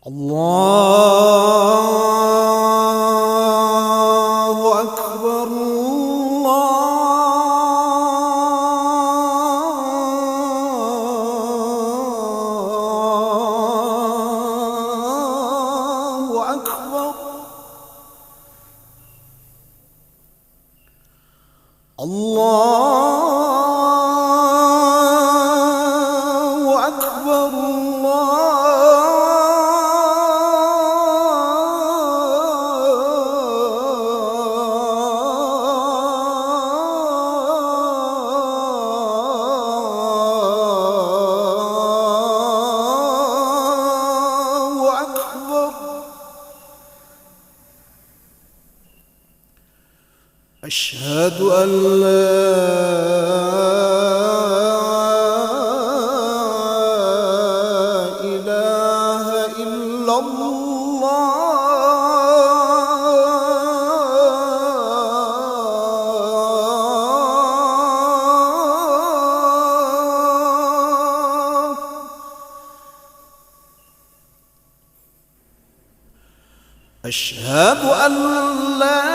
الله أكبر الله أكبر الله أكبر الله أكبر. أشهد أن لا إله إلا الله. أشهد أن لا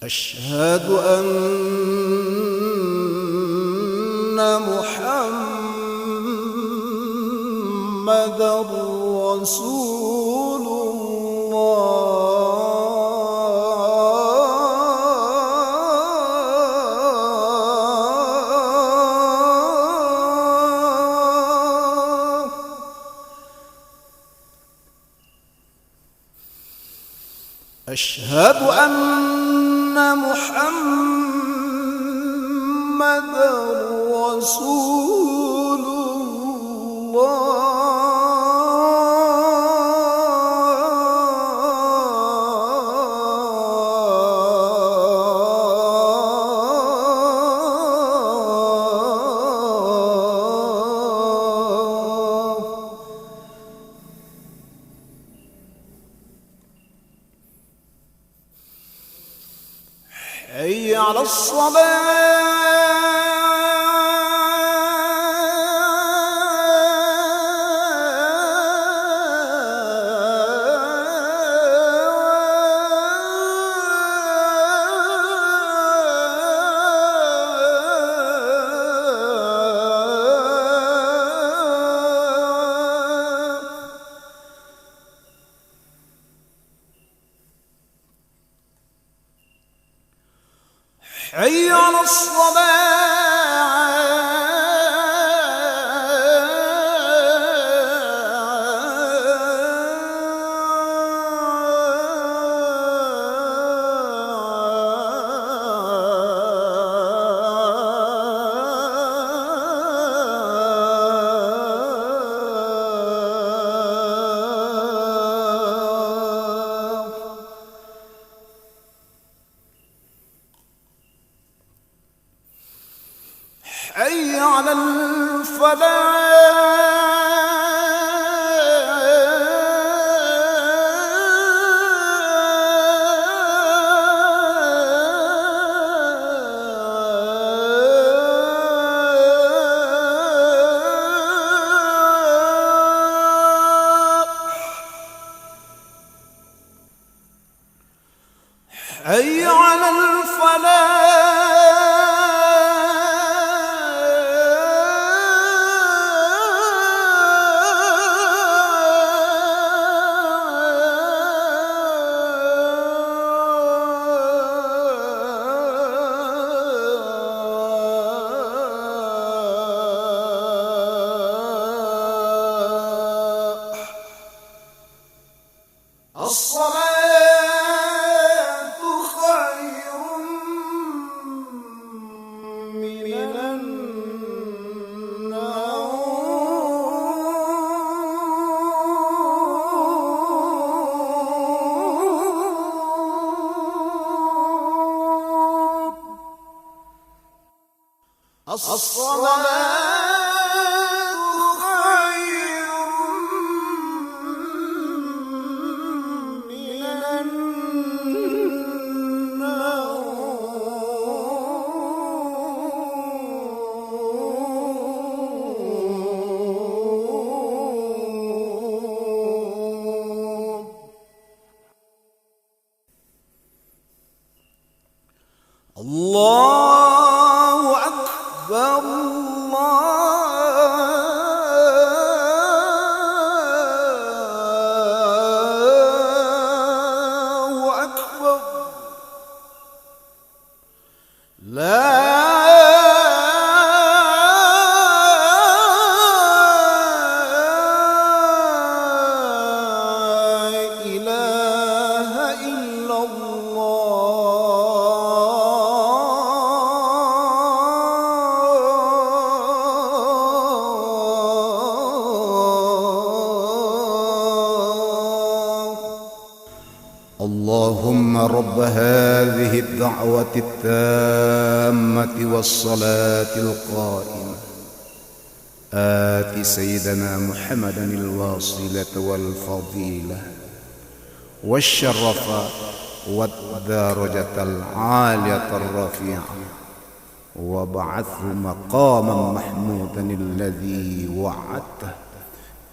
أشهد أن محمدًا رسول الله. أشهد أن محمدًا رسول الله. حي على الصلاة. حي على حي على الفلاح. حي على الفلاح. الصلاة خير من النوم. خير من النوم. الله أكبر الله أكبر لا إله إلا اللهم رب هذه الدعوة التامة والصلاة القائمة آت سيدنا محمدا الواصلة والفضيلة والشرف والدرجة العالية الرفيعة وابعثه مقاما محمودا الذي وعدته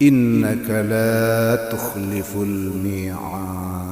إنك لا تخلف الميعاد.